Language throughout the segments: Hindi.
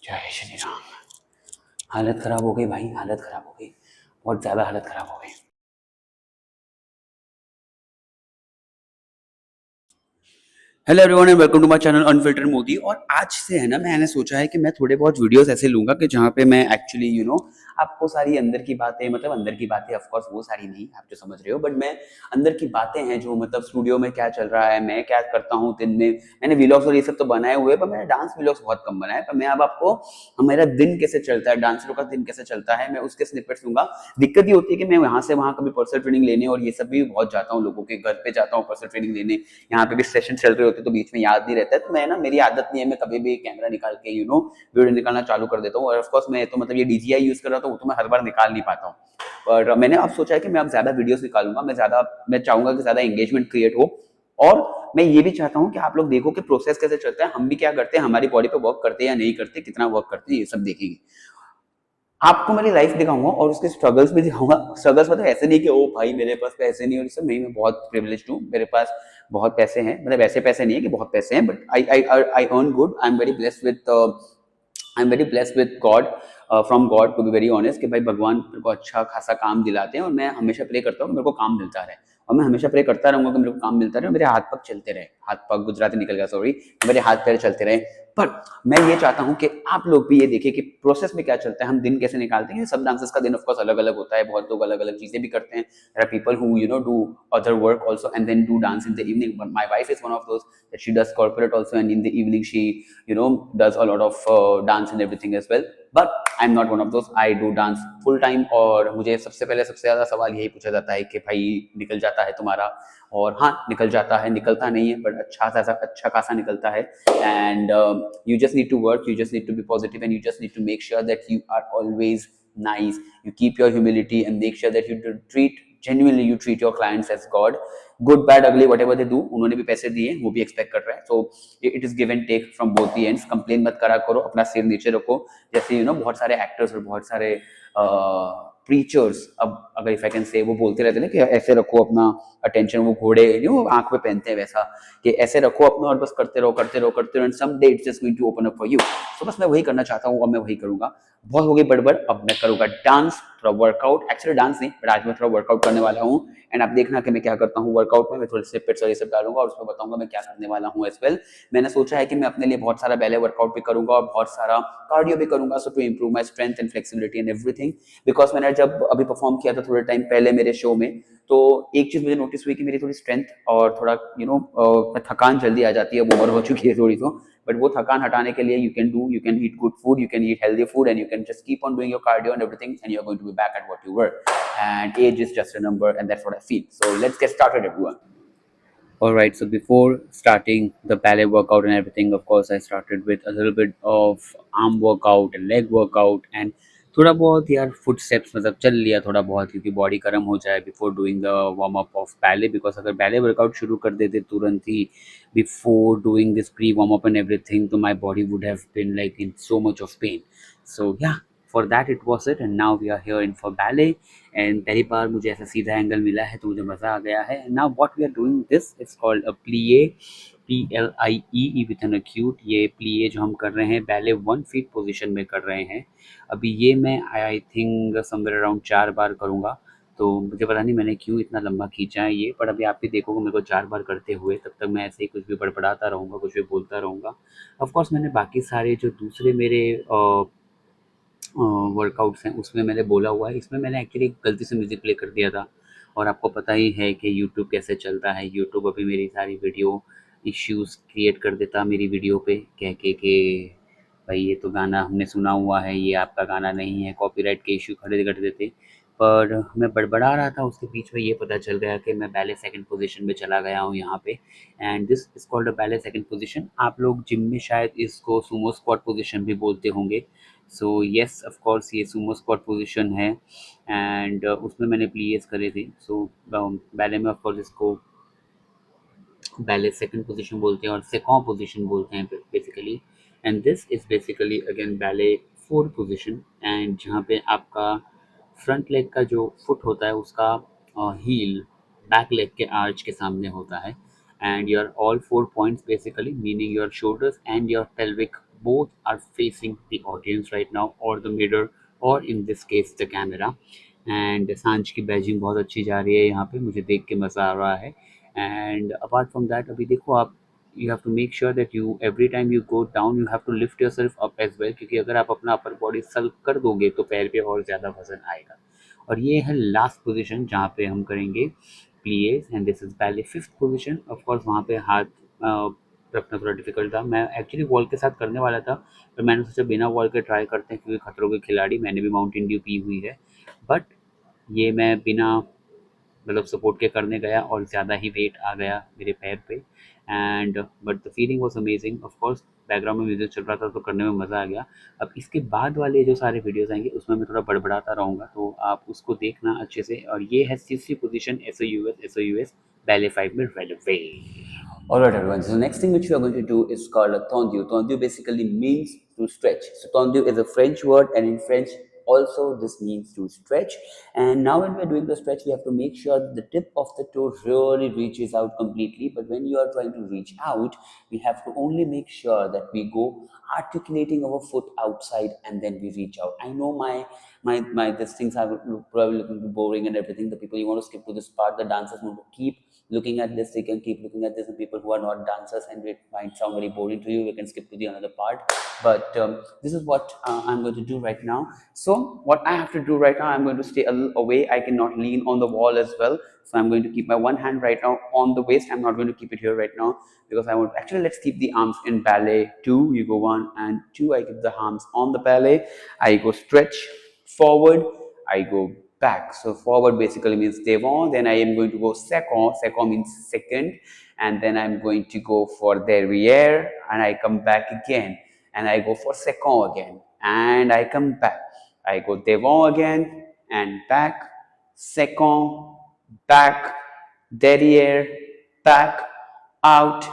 जय श्री राम। हालत ख़राब हो गई भाई, हालत ख़राब हो गई, बहुत ज़्यादा हालत ख़राब हो गई। Hello everyone and welcome to my channel unfiltered Modi. और आज से है ना, मैंने सोचा है कि मैं थोड़े बहुत वीडियोस ऐसे लूंगा कि जहाँ पे मैं एक्चुअली आपको सारी अंदर की बातें, मतलब अंदर की बातें ऑफ कोर्स वो सारी नहीं, आप जो समझ रहे हो, बट मैं अंदर की बातें हैं जो मतलब स्टूडियो में क्या चल रहा है, मैं क्या करता हूँ दिन में। मैंने व्लॉग्स और ये सब तो बनाए हुए, पर मैंने डांस व्लॉग्स बहुत कम बनाए। पर मैं अब आपको मेरा दिन कैसे चलता है, डांसरों का दिन कैसे चलता है, मैं उसके स्निपेट्स दूंगा। दिक्कत ये होती है कि मैं यहाँ से वहाँ कभी पर्सनल ट्रेनिंग लेने और ये सब भी बहुत जाता हूँ, लोगों के घर पे जाता हूँ पर्सनल ट्रेनिंग लेने। यहाँ पे भी सेशन चल रहे होते तो बीच में याद नहीं रहता है, तो मैं ना, मेरी आदत नहीं है, मैं कभी भी कैमरा निकाल के वीडियो निकालना चालू कर देता हूँ। और ऑफकोर्स मैं तो मतलब ये डीजीआई यूज कर रहा था, वो तो मैं हर बार निकाल नहीं पाता हूँ। पर मैंने अब सोचा है कि मैं अब ज्यादा वीडियोस निकालूंगा, मैं चाहूंगा कि ज्यादा एंगेजमेंट क्रिएट हो। और मैं ये भी चाहता हूँ कि आप लोग देखो कि प्रोसेस कैसे चलता है, हम भी क्या करते हैं, हमारी बॉडी पे वर्क करते हैं या नहीं करते, कितना वर्क करते हैं, ये सब देखेंगे। आपको मेरी लाइफ दिखाऊंगा और उसके स्ट्रगल्स भी दिखाऊंगा। स्ट्रगल्स मतलब ऐसे नहीं कि ओ भाई मेरे पास पैसे नहीं, और सब नहीं, मैं बहुत प्रिविलेज्ड हूँ, मेरे पास बहुत पैसे हैं, मतलब ऐसे पैसे नहीं है कि बहुत पैसे हैं, but I earn good, I am very blessed with God, from God to be very honest, कि भाई भगवान मेरे को अच्छा खासा काम दिलाते हैं और मैं हमेशा प्रे करता हूँ कि मेरे को काम मिलता रहे। और मैं हमेशा प्रे करता रहूंगा कि मेरे को काम मिलता रहे और मेरे हाथ पग चलते रहे, हाथ पग गुजराती निकल गया सॉरी, मेरे हाथ पैर चलते रहे। पर मैं ये चाहता हूँ कि आप लोग भी ये देखिए कि प्रोसेस में क्या चलता है, हम दिन कैसे निकालते हैं। सब डांसर्स का दिन ऑफ कोर्स अलग अलग होता है, बहुत लोग अलग अलग चीजें भी करते हैं। There are people who do other work also and then do dance in the evening, but my wife is one of those that she does corporate also, and in the evening she does a lot of dance and everything as well. But I'm not one of those, I do dance full time। और मुझे सबसे पहले सबसे ज्यादा सवाल यही पूछा जाता है कि भाई निकल जाता है तुम्हारा? और हाँ, निकल जाता है, निकलता नहीं है बट अच्छा खासा निकलता है। And you just need to work, you just need to be positive, and you just need to make sure that you are always nice, you keep your humility and make sure that you treat your clients as god, good bad ugly whatever they do। उन्होंने भी पैसे दिए, वो भी एक्सपेक्ट कर रहे हैं, so it is give and take from both the ends. Complain मत करा करो, अपना सिर नीचे रखो। जैसे बहुत सारे एक्टर्स और बहुत सारे प्रीचर्स, अब अगर इफ आई कैन से, वो बोलते रहते हैं ना कि ऐसे रखो अपना अटेंशन, वो घोड़े आंख पे पहनते हैं वैसा, कि ऐसे रखो अपना और बस करते रहो करते रहो करते रहो, and some day it's just going to open up for you. तो बस मैं वही करना चाहता हूँ और मैं वही करूंगा। बहुत हो गई बड़बड़, अब मैं करूंगा डांस, थोड़ा वर्कआउट, एक्चुअली डांस नहीं बट आज मैं थोड़ा वर्कआउट करने वाला हूँ। एंड आप देखना कि मैं क्या करता हूँ वर्कआउट में, मैं थोड़े से पिट्स और ये सब डालूंगा और उसमें बताऊंगा मैं क्या करने वाला हूँ एज वेल। मैंने सोचा है कि मैं अपने लिए बहुत सारा बैले वर्कआउट भी करूंगा और बहुत सारा कार्डियो भी करूंगा, so to improve my strength and flexibility and everything. Because मैंने जब अभी परफॉर्म किया था थोड़े टाइम पहले मेरे शो में, तो एक चीज मुझे नोटिस हुई कि मेरी थोड़ी स्ट्रेंथ और थोड़ा थकान जल्दी आ जाती है, वो उम्र हो चुकी है थोड़ी, तो बट वो थकान हटाने के लिए you can eat good food, you can eat healthy food, and you can just keep on doing your cardio and everything, and you are going to be back at what you were. And age is just a number and that's what I feel. So let's get started everyone. All right, so before starting the ballet workout and everything, of course, I started with a little bit of arm workout and leg workout and थोड़ा बहुत यार फुट स्टेप्स मतलब चल लिया थोड़ा बहुत, क्योंकि बॉडी गर्म हो जाए before doing the warm up of ballet. Because अगर बैले वर्कआउट शुरू कर देते तुरंत ही before doing this pre warm up and everything, तो my body would have been like in so much of pain. So yeah, for that it was it, and now we are here in for ballet. And पहली बार मुझे ऐसा सीधा एंगल मिला है तो मुझे मज़ा आ गया है। Now what we are doing this it's called a plie, PLIE with an acute. ये प्लीए जो हम कर रहे हैं बैले 1 फीट पोजीशन में कर रहे हैं। अभी ये मैं आई थिंक समवेयर अराउंड 4 बार करूँगा। तो मुझे पता नहीं मैंने क्यों इतना लंबा खींचा है ये, पर अभी आप भी देखोगे मेरे को 4 बार करते हुए, तब तक मैं ऐसे ही कुछ भी बड़बड़ाता रहूँगा, कुछ भी बोलता रहूँगा। ऑफ कोर्स मैंने बाकी सारे जो दूसरे मेरे वर्कआउट्स हैं उसमें मैंने बोला हुआ है, इसमें मैंने एक्चुअली गलती से म्यूज़िक प्ले कर दिया था। और आपको पता ही है कि यूट्यूब कैसे चलता है, यूट्यूब अभी मेरी सारी वीडियो इश्यूज़ क्रिएट कर देता मेरी वीडियो पे, कह के कि भाई ये तो गाना हमने सुना हुआ है, ये आपका गाना नहीं है, कॉपीराइट के इश्यू खड़े कर देते। पर मैं बड़बड़ा रहा था, उसके बीच में ये पता चल गया कि मैं बैले सेकंड पोजीशन में चला गया हूँ यहाँ पे। And this is called a ballet second position. आप लोग जिम में शायद इसको सुमो स्क्वाट पोजीशन भी बोलते होंगे। सो येस, ऑफ कोर्स ये सुमो स्क्वाट पोजीशन है। एंड उसमें मैंने प्लीएस करे थे। सो बैले में ऑफ कोर्स इसको बैले सेकंड पोजीशन बोलते हैं और सेकंड पोजीशन बोलते हैं basically. And this is basically again ballet fourth position, and जहाँ पे आपका फ्रंट लेग का जो फुट होता है उसका हील बैक लेग के आर्च के सामने होता है। And your all 4 points basically meaning your shoulders and your pelvic both are facing the audience right now, or the mirror, or in this case the camera. And सांझ की बैजिंग बहुत अच्छी जा रही है यहाँ पे, मुझे देख के मज़ा आ रहा है। एंड अपार्ट फ्रॉम दैट अभी देखो आप, you have to make sure that you every time you go down you have to lift your self up as well, क्योंकि अगर आप अपना अपर बॉडी सल्व कर दोगे तो पैर पे और ज़्यादा वजन आएगा। और ये है लास्ट पोजीशन जहाँ पे हम करेंगे please, and this is ballet fifth position. Of course वहाँ पे हाथ रखना थोड़ा डिफिकल्ट था, मैं एक्चुअली वॉल के साथ करने वाला था, पर मैंने सोचा बिना वॉल के ट्राई करते हैं, क्योंकि खतरों के खिलाड़ी, मैंने भी माउंटेन ड्यू पी हुई है। बट ये मैं बिना मतलब सपोर्ट के करने गया और ज़्यादा ही वेट आ गया मेरे पैर पे। And but the feeling was amazing. Of course background में म्यूजिक चल रहा था तो करने में मज़ा आ गया। अब इसके बाद वाले जो सारे वीडियोस आएंगे उसमें मैं थोड़ा बड़बड़ाता रहूँगा, तो आप उसको देखना अच्छे से। और ये है तीसरी position S O U S ballet 5 में relevé. Alright everyone, so the next thing which we are going to do is called a tendu. Tendu basically means to stretch. So tendu is a French word, and in French also this means to stretch. And now when we are doing the stretch, we have to make sure that the tip of the toe really reaches out completely. But when you are trying to reach out, we have to only make sure that we go articulating our foot outside and then we reach out. I know my these things are probably looking boring and everything. The people, you want to skip to this part, the dancers want to keep looking at this, they can keep looking at this, and people who are not dancers and it might sound very boring to you, we can skip to the another part. But this is what I'm going to do right now. So what I have to do right now, I'm going to stay a little away. I cannot lean on the wall as well, so I'm going to keep my one hand right now on the waist. I'm not going to keep it here right now because I want, actually let's keep the arms in ballet. 2, you go 1 and 2, I keep the arms on the ballet, I go stretch forward, I go back. So forward basically means devant, then I am going to go second, second means second, and then I'm going to go for derrière, and I come back again, and I go for second again, and I come back. I go devant again, and back, second, back, derrière, back, out,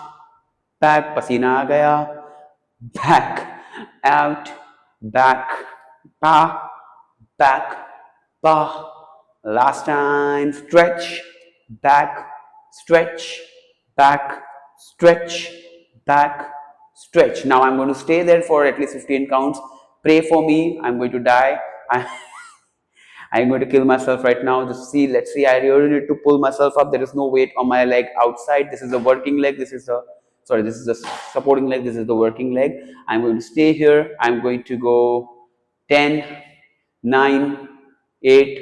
back, पसीना आ गया, back, out, back, pa, back, pa. Last time, stretch, back, stretch, back, stretch, back, stretch. Now I'm going to stay there for at least 15 counts. Pray for me. I'm going to die. I'm going to kill myself right now. Just see, let's see. I really need to pull myself up. There is no weight on my leg outside. This is the working leg. This is the, sorry, this is the supporting leg. This is the working leg. I'm going to stay here. I'm going to go 10, 9, 8,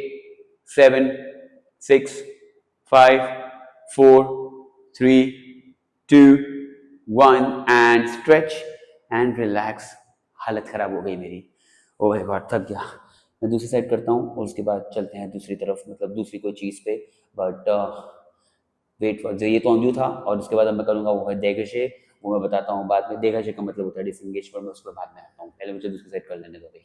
7, 6, 5, 4, 3, 2, 1 and stretch and relax. हालत खराब हो गई मेरी, ओ माय गॉड, थक गया। मैं दूसरी साइड करता हूँ और उसके बाद चलते हैं दूसरी तरफ, मतलब दूसरी कोई चीज़ पे। बट वेट फॉर, जो ये तोंजू था और उसके बाद अब मैं करूँगा वो है देगशे। वो मैं बताता हूँ बाद में। देगशे का मतलब होता है डिसएंगेज, पर मैं उसके बाद में आता हूँ, पहले मुझे दूसरी साइड कर लेने दो भाई।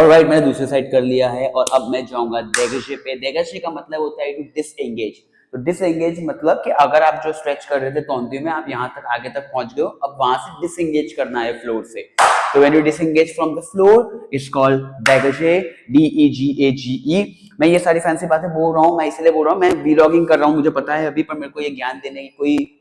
ऑलराइट, मैंने दूसरी साइड कर लिया है और अब मैं जाऊंगा देगशे पे। देगशे का मतलब होता है टू डिसएंगेज। तो डिसएंगेज मतलब कि अगर आप जो स्ट्रेच कर रहे थे तोंदू में, आप यहाँ तक आगे तक पहुंच गए हो, अब वहां से डिसएंगेज करना है फ्लोर से। तो when you disengage from the floor it's called degage, DEGAGE। मैं ये सारी फैंसी बातें बोल रहा हूँ, मैं इसलिए बोल रहा हूँ, मैं व्लॉगिंग कर रहा हूँ, मुझे पता है अभी, पर मेरे को ये ज्ञान देने की कोई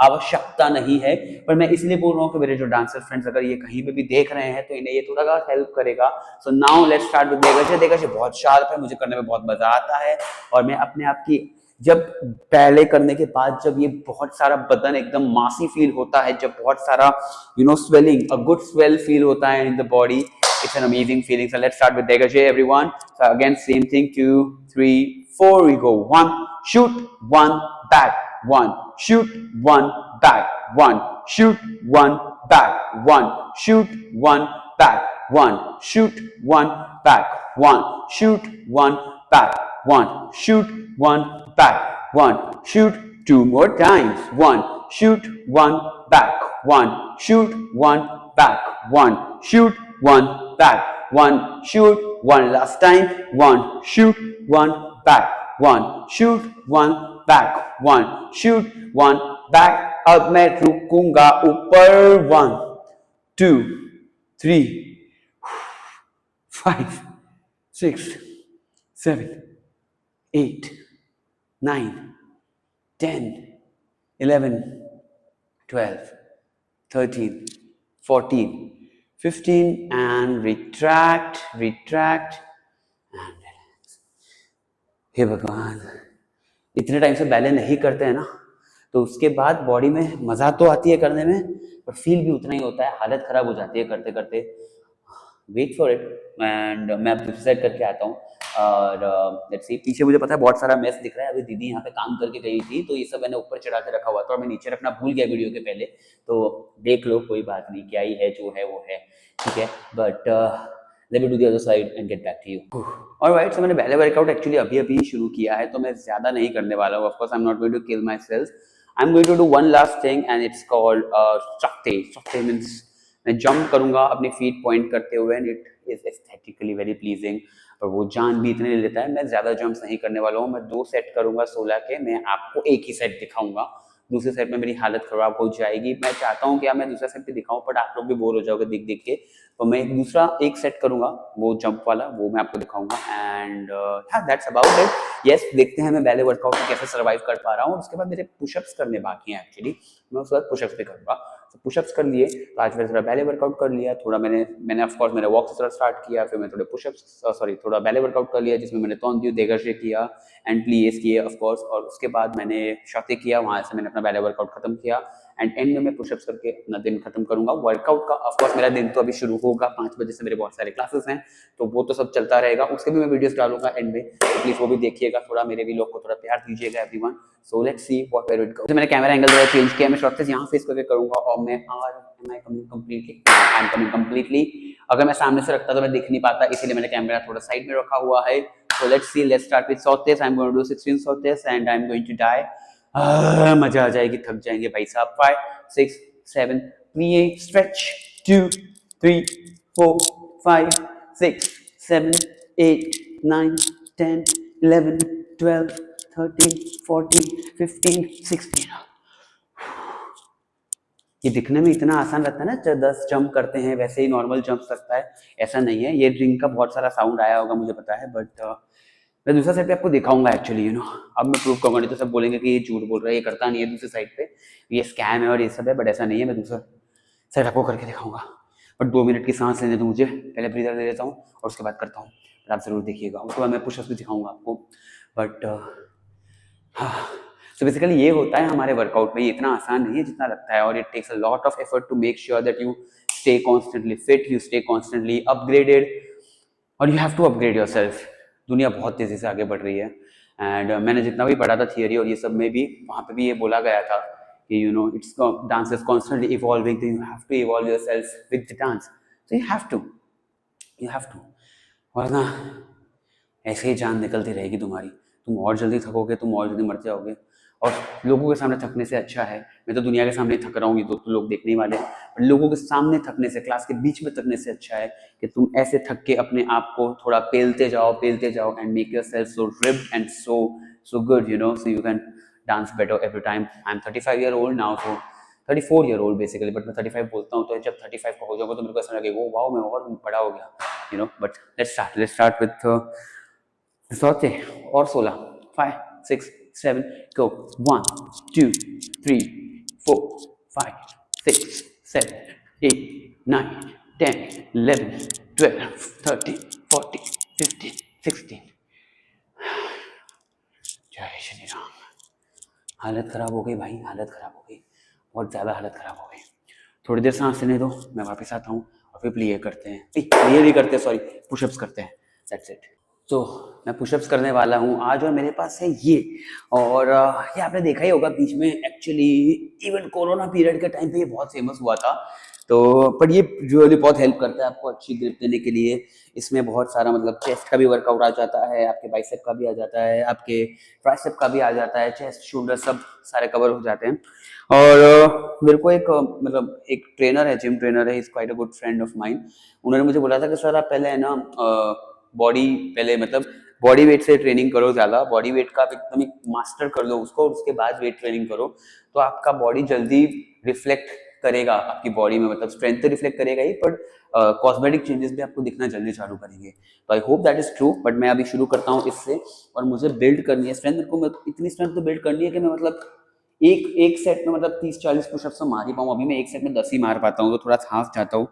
आवश्यकता नहीं है। पर मैं इसलिए बोल रहा हूँ कि मेरे जो डांसर फ्रेंड्स अगर ये कहीं पे भी देख रहे हैं तो इन्हें ये थोड़ा हेल्प करेगा। So now let's start with degage. Degage बहुत शार्प है, मुझे करने में बहुत मजा आता है, और मैं अपने आप की, जब पहले करने के बाद जब ये बहुत सारा बदन एकदम मासी फील होता है, जब बहुत सारा swelling, a good swell feel होता है in the body, it's an amazing feeling. So let's start with degache, everyone. So again, same thing, 2, 3, 4, we go 1, shoot 1, back 1, shoot 1, back 1, shoot 1, back 1, shoot 1, back 1, shoot 1, back 1, shoot 1, back 1, shoot 1, back 1, shoot 2 more times, 1, shoot 1, back 1, shoot 1, back 1, shoot 1, back 1, shoot 1, last time, 1, shoot 1, back 1, shoot 1, back 1, shoot 1, back। अब मैं रुकूंगा ऊपर, 1, 2, 3, 5, 6, 7, 8, 9, 10, 11, 12, 13, 14, 15 and retract and relax. हे भगवान, इतने टाइम से बैले नहीं करते हैं ना, तो उसके बाद बॉडी में मजा तो आती है करने में, पर फील भी उतना ही होता है, हालत खराब हो जाती है करते करते। वेट फॉर इट एंड मैं अब सुसाइड करके आता हूँ। और लेट्स सी, पीछे मुझे पता है बहुत सारा मेस दिख रहा है, अभी दीदी यहाँ पे काम करके गई थी तो ये सब मैंने ऊपर चढ़ा के रखा हुआ था और मैं नीचे रखना भूल गया वीडियो के पहले, तो देख लो, कोई बात नहीं, क्या ही है, जो है वो है, ठीक है। But let me do the other side and get back to you. Alright, so मैंने पहले वर्कआउट एक्चुअली अभी अभी शुरू किया है, तो मैं ज्यादा नहीं करने वाला हूँ। Of course I am not going to kill my self, I am going to do one last thing and it's called चकते। चकते मीन्स मैं जंप करूंगा अपनी फीट पॉइंट करते हुए and it is aesthetically very pleasing, और वो जान भी इतने ले लेता है। मैं ज्यादा जंप्स नहीं करने वाला हूँ, मैं 2 सेट करूंगा 16 के। मैं आपको एक ही सेट दिखाऊंगा, दूसरे सेट में मेरी हालत खराब हो जाएगी। मैं चाहता हूँ कि मैं दूसरा सेट भी दिखाऊं, बट आप लोग भी बोर हो जाओगे देख देख के, तो मैं दूसरा एक सेट करूंगा, वो जंप वाला, वो मैं आपको दिखाऊंगा। एंड हाँ, दैट्स अबाउट इट। यस, देखते हैं मैं पहले वर्कआउट में कैसे सर्वाइव कर पा रहा हूँ। उसके बाद मेरे पुशअप्स करने बाकी हैं एक्चुअली, मैं उसके बाद पुशअप्स भी करूंगा। तो पुशअप्स कर लिए, तो आज मैंने थोड़ा बैले वर्कआउट कर लिया, थोड़ा मैंने ऑफ कोर्स मैंने वॉक से थोड़ा स्टार्ट किया, फिर मैं थोड़े पुशअप्स थोड़ा बैले वर्कआउट कर लिया, जिसमें मैंने तौंदियो देगर्शे किया एंड प्लीएस किए ऑफ कोर्स, और उसके बाद मैंने शक्ति किया, वहां से मैंने अपना बैले वर्कआउट खत्म किया एंड एंड में मैं पुशअप्स करके अपना दिन खत्म करूंगा। वर्कआउट का ऑफ कोर्स मेरा दिन तो अभी शुरू होगा, 5 बजे से मेरे बहुत सारे क्लासेस हैं, तो वो तो सब चलता रहेगा, उसके भी मैं वीडियोस डालूंगा एंड में, तो प्लीज वो भी देखिएगा, थोड़ा मेरे भी लोग को थोड़ा प्यार दीजिएगा everyone. So let's see what where it goes. मैंने कैमरा एंगल थोड़ा चेंज किया, मैं शॉर्ट से यहाँ फेस करके करूंगा, और मैं am I coming completely, I am coming completely. अगर मैं सामने से रखता तो मैं दिख नहीं पाता, इसीलिए मैंने कैमरा थोड़ा साइड में रखा हुआ है। So let's see, let's start with sautés. I'm going to do 16 sautés and I'm going to die. मजा आ जाएगी, थक जाएंगे भाई साहब। 5, 6, 7, 3, stretch, 2, 3, 4, 5, 6, 7, 8, 9, 10, 11, 12, 13, 14, 15, 16। ये दिखने में इतना आसान लगता है ना, 10 जंप करते हैं वैसे ही नॉर्मल जंप लगता है, ऐसा नहीं है। ये ड्रिंक का बहुत सारा साउंड आया होगा मुझे पता है, बट मैं दूसरा साइड पे आपको दिखाऊंगा एक्चुअली, अब मैं प्रूव करूंगा, नहीं तो सब बोलेंगे कि ये झूठ बोल रहा है, ये करता नहीं है दूसरी साइड पे, ये स्कैम है और ये सब है, बट ऐसा नहीं है। मैं दूसरा साइड आपको करके दिखाऊंगा, बट 2 मिनट की सांस लेने दो मुझे, पहले ब्रीदर ले लेता हूँ और उसके बाद करता हूँ, पर आप जरूर देखिएगा। उसके बाद मैं पुशअप्स भी दिखाऊंगा आपको, बट हाँ। सो बेसिकली ये होता है हमारे वर्कआउट में, ये इतना आसान नहीं है जितना लगता है, और it takes a lot of effort to make sure that you stay constantly fit, you stay constantly upgraded, और you have to upgrade your self. दुनिया बहुत तेजी से आगे बढ़ रही है, एंड मैंने जितना भी पढ़ा था थियोरी और ये सब में भी, वहाँ पे भी ये बोला गया था कि you know it's dance is constantly evolving, you have to evolve your self with the dance, so you have to, वरना ऐसे ही जान निकलती रहेगी तुम्हारी, तुम और जल्दी थकोगे, तुम और जल्दी मर जाओगे। और लोगों के सामने थकने से अच्छा है, मैं तो दुनिया के सामने थक रहा हूँ, ये तो लोग देखने वाले हैं, पर लोगों के सामने थकने से, क्लास के बीच में थकने से अच्छा है कि तुम ऐसे थक के अपने आप को थोड़ा पेलते जाओ and make your self so ripped and so good, you know, so you can dance better every time. I am 35 year old now, so 34 year old basically, but मैं 35 बोलता हूँ, तो जब 35 का हो जाऊंगा तो मेरे को ऐसा लगेगा वो वाओ मैं और बड़ा हो गया, you know. But let's start with sauté और 16, 5, 6, 7, go, 1, 2, 3, 4, 5, 6, 7, 8, 9, 10, 11, 12, 13, 14, 15, 16। जय श्री राम। हालत खराब हो गई भाई, हालत खराब हो गई, बहुत ज़्यादा हालत खराब हो गई। थोड़ी देर सांस लेने दो, मैं वापस आता हूँ और फिर प्ले करते हैं, प्ले नहीं करते, सॉरी, पुशअप्स करते हैं, दैट्स इट। तो मैं पुशअप्स करने वाला हूँ आज, और मेरे पास है ये, और ये आपने देखा ही होगा बीच में, एक्चुअली इवन कोरोना पीरियड के टाइम पे ये बहुत फेमस हुआ था, तो पर ये रियली बहुत हेल्प करता है आपको अच्छी ग्रिप देने के लिए। इसमें बहुत सारा मतलब चेस्ट का भी वर्कआउट आ जाता है, आपके बाइसेप का भी आ जाता है, आपके ट्राइसेप का भी आ जाता है, चेस्ट शोल्डर सब सारे कवर हो जाते हैं। और मेरे को एक मतलब एक ट्रेनर है, जिम ट्रेनर है, is quite a good friend of mine, उन्होंने मुझे बोला था कि सर आप पहले है ना बॉडी पहले मतलब बॉडी वेट से ट्रेनिंग करो, ज्यादा बॉडी वेट का एकदम मास्टर कर लो उसको, और उसके बाद वेट ट्रेनिंग करो, तो आपका बॉडी जल्दी रिफ्लेक्ट करेगा आपकी बॉडी में, मतलब स्ट्रेंथ तो रिफ्लेक्ट करेगा ही, बट कॉस्मेटिक चेंजेस भी आपको दिखना जल्दी चालू करेंगे। तो I hope that is true, but मैं अभी शुरू करता हूँ इससे, और मुझे बिल्ड करनी है स्ट्रेंथ, मेरे को इतनी स्ट्रेंथ तो बिल्ड करनी है कि मैं मतलब एक एक सेट में मतलब 30-40 पुशअप्स तो मार ही पाऊँ, अभी मैं एक सेट में 10 ही मार पाता हूँ, तो थोड़ा थाक जाता हूँ।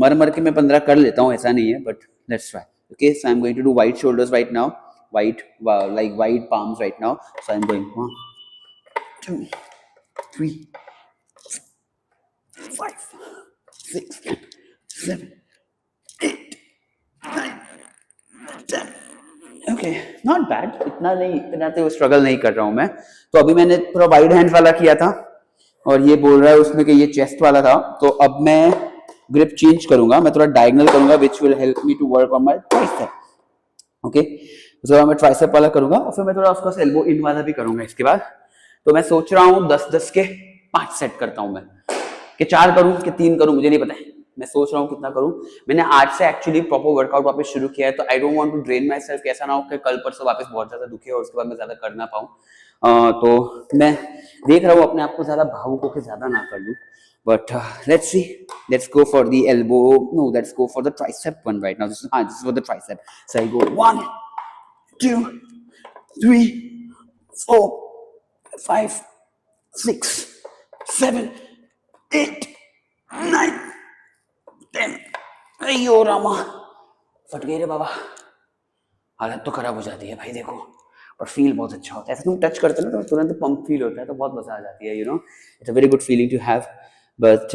मर मर के मैं 15 कर लेता हूँ, ऐसा नहीं है, but let's try. Okay, so I am going to do wide shoulders right now, wide like wide palms right now. So I'm going 1, 2, 3, 5, 6, 7, 8, 9, 10. Okay, not bad, इतना नहीं, इतना तो स्ट्रगल नहीं कर रहा हूँ मैं। तो अभी मैंने थोड़ा वाइड हैंड वाला किया था और ये बोल रहा है उसमें कि ये चेस्ट वाला था, तो अब मैं ग्रिप चेंज करूंगा, मैं थोड़ा डायगोनल करूंगा, which will help me to work on my tricep. Okay, उसके बाद मैं ट्राइसेप वाला करूंगा और फिर मैं थोड़ा ऑफ कोर्स एल्बो इन वाला भी करूंगा इसके बाद। तो मैं सोच रहा हूँ 10-10 के 5 सेट करता हूँ मैं, कि 4 करूँ कि 3 करूँ, मुझे नहीं पता है, मैं सोच रहा हूँ कितना करूँ। मैंने आज से एक्चुअली प्रॉपर वर्कआउट वापस शुरू किया है, तो I don't want to drain my self, कैसा ना हो कि कल परसों वापस बहुत ज्यादा दुखे और उसके बाद मैं ज्यादा कर ना पाऊँ। तो मैं देख रहा हूँ अपने आप को ज्यादा भावुक होकर ज्यादा ना कर लूँ, but let's see, let's go for the elbow, no, let's go for the tricep one right now. This is for the tricep, so I go 1, 2, 3, 4, 5, 6, 7, 8, 9, 10. अयो रामा, फट गए रे बाबा, हालत तो खराब हो जाती है भाई देखो, पर फील बहुत अच्छा होता है, ऐसे तुम टच करते हो ना तो तुरंत पंप फील होता है, तो बहुत मजा आ जाती है, you know, it's a very good feeling to have. But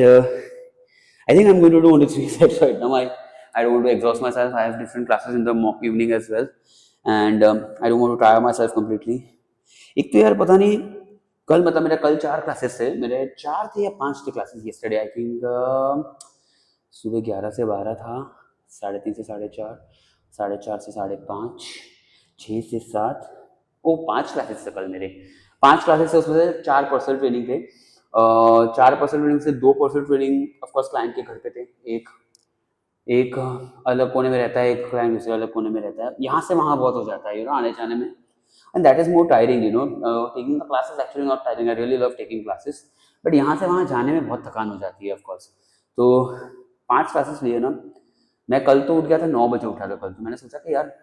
I think I'm going to do only 3 sets right now. I don't want to exhaust myself. I have different classes in the evening as well, and I don't want to tire myself completely. एक तो यार पता नहीं, कल मतलब मेरा कल 4 क्लासेस थे, मेरे 4 थे या 5 थे क्लासेस yesterday I think। सुबह 11 से 12 था, 3:30 से 4:30, 4:30 से 5:30, 6 से 7, ओ 5 क्लासेस थे कल मेरे, 5 क्लासेस से उसमें से 4 पर्सनल ट्रेनिंग थे। 4 पर्सनल ट्रेनिंग से 2 पर्सनल ट्रेनिंग ऑफकोर्स क्लाइंट के घर पे थे, एक एक अलग कोने में रहता है, एक क्लाइंट दूसरे अलग कोने में रहता है, यहाँ से वहाँ बहुत हो जाता है, यू नो, आने जाने में, and that is more tiring, you know. Taking the classes actually not tiring, I really love taking classes, but यहाँ से वहाँ जाने में बहुत थकान हो जाती है ऑफकोर्स। तो 5 क्लासेस लिए ना, मैं कल तो उठ गया था 9 बजे उठा था कल, तो मैंने सोचा कि यार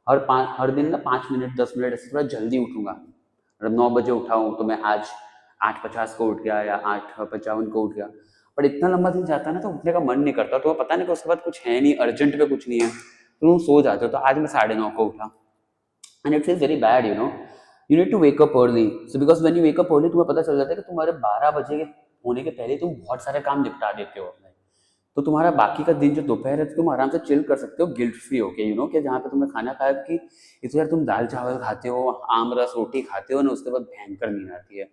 हर दिन ना 5 मिनट 10 मिनट ऐसे थोड़ा जल्दी उठूंगा, मतलब 9 बजे उठा हूँ तो मैं आज 8:50 को उठ गया या 8:55 को उठ गया, पर इतना लंबा दिन जाता है ना तो उठने का मन नहीं करता, तो पता नहीं कि उसके बाद कुछ है नहीं, अर्जेंट पे कुछ नहीं है, तो तुम सो जाते हो। तो आज मैं 9:30 को उठा, and it feels very bad, you know, you need to wake up early, so because when you wake up early तुम्हें पता चल जाता है कि तुम्हारे 12 बजे के होने के पहले तुम बहुत सारे काम निपटा देते हो अपने, तो तुम्हारा बाकी का दिन जो दोपहर है तो तुम आराम से चिल कर सकते हो गिल्ट फ्री होके, यू नो, कि जहाँ पे तुमने खाना खाया कि इस यार तुम दाल चावल खाते हो, आम रस रोटी खाते हो ना, उसके बाद भयंकर नींद आती है,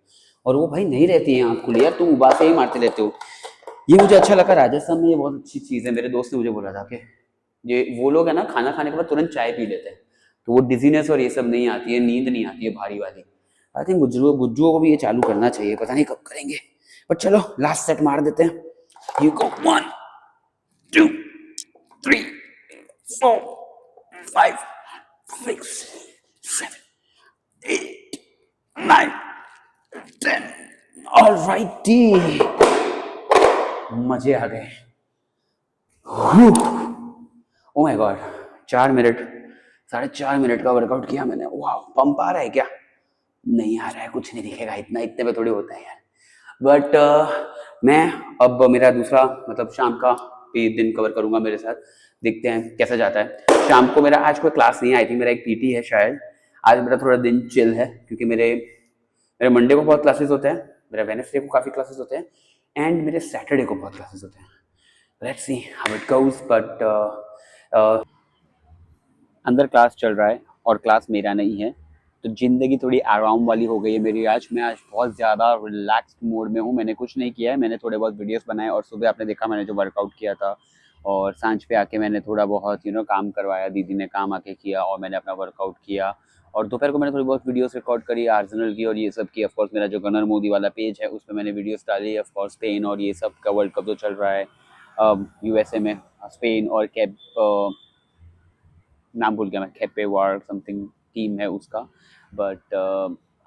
और वो भाई नहीं रहती है आँख खुली यार, तुम उबासे ही मारते रहते हो। ये मुझे अच्छा लगा, राजस्थान में ये बहुत अच्छी चीज़ है, मेरे दोस्त ने मुझे बोला था कि ये वो लोग है ना खाना खाने के बाद तुरंत चाय पी लेते हैं, तो वो डिजीनेस और ये सब नहीं आती है, नींद नहीं आती है भारी वाली। आई थिंक गुज्जुओं को भी ये चालू करना चाहिए, पता नहीं कब करेंगे, बट चलो लास्ट सेट मार देते हैं। You go 1, 2, 3, 4, 5, 6, 7, 8, 9, 10। ऑलराइटी, मजे आ गए। Oh my God, 4 minute, 4.5 minute का वर्कआउट किया मैंने, वाह, पंप आ रहा है क्या? नहीं आ रहा है, कुछ नहीं दिखेगा, इतना इतने पे थोड़ी होता है यार, बट मैं अब मेरा दूसरा मतलब शाम का भी दिन कवर करूंगा मेरे साथ, देखते हैं कैसा जाता है। शाम को मेरा आज कोई क्लास नहीं है, आई थिंक मेरा एक पीटी है शायद, आज मेरा थोड़ा दिन चिल है, क्योंकि मेरे मेरे मंडे को बहुत क्लासेस होते हैं, मेरे वेडनेसडे को काफ़ी क्लासेस होते हैं, एंड मेरे सैटरडे को बहुत क्लासेस होते हैं। Let's see how it goes, but अंदर क्लास चल रहा है और क्लास मेरा नहीं है, तो ज़िंदगी थोड़ी आराम वाली हो गई है मेरी आज। मैं आज बहुत ज़्यादा रिलैक्स्ड मोड में हूँ, मैंने कुछ नहीं किया है, मैंने थोड़े बहुत वीडियोस बनाए और सुबह आपने देखा मैंने जो वर्कआउट किया था, और सांझ पे आके मैंने थोड़ा बहुत काम करवाया, दीदी ने काम आके किया और मैंने अपना वर्कआउट किया, और दोपहर को मैंने थोड़ी बहुत वीडियोस रिकॉर्ड करी आर्सेनल की और ये सब की। ऑफकोर्स मेरा जो गनर मोदी वाला पेज है उस पर मैंने वीडियोस डाली, ऑफकोर्स स्पेन और ये सब का वर्ल्ड कप जो चल रहा है यूएसए में, स्पेन और कैप नाम भूल गया मैं, खेपे वार समथिंग टीम है उसका, बट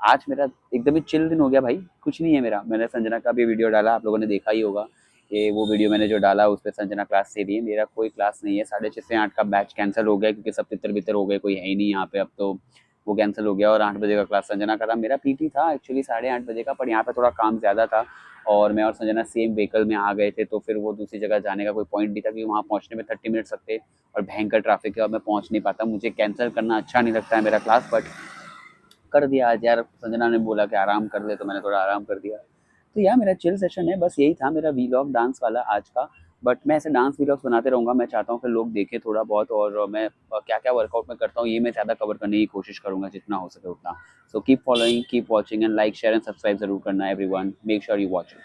आज मेरा एकदम ही चिल दिन हो गया भाई, कुछ नहीं है मेरा। मैंने संजना का भी वीडियो डाला, आप लोगों ने देखा ही होगा कि वो वीडियो मैंने जो डाला उस पर संजना क्लास से भी है, मेरा कोई क्लास नहीं है। 6:30 से 8 का बैच कैंसिल हो गया क्योंकि सब तितर बितर हो गए, कोई है ही नहीं यहाँ पे अब, तो वो कैंसिल हो गया और 8 बजे का क्लास संजना का था। मेरा पीटी था एक्चुअली 8:30 बजे का, पर यहाँ पे थोड़ा काम ज़्यादा था और मैं और संजना सेम व्हीकल में आ गए थे, तो फिर वो दूसरी जगह जाने का कोई पॉइंट नहीं था क्योंकि वहाँ पहुँचने में 30 मिनट्स लगते और भयंकर ट्रैफिक है और मैं पहुँच नहीं पाता। मुझे कैंसिल करना अच्छा नहीं लगता है मेरा क्लास, बट कर दिया आज यार। संजना ने बोला कि आराम कर ले, तो मैंने थोड़ा आराम कर दिया। तो यार मेरा चिल सेशन है, बस यही था मेरा वीलॉग डांस वाला आज का। बट मैं ऐसे डांस वीलॉग्स बनाते रहूँगा, मैं चाहता हूँ कि लोग देखें थोड़ा बहुत, और मैं क्या-क्या वर्कआउट मैं करता हूँ ये मैं ज़्यादा कवर करने की कोशिश करूँगा जितना हो सके उतना। So keep following, keep watching and like, share and subscribe ज़रूर करना everyone. Make sure you watch it.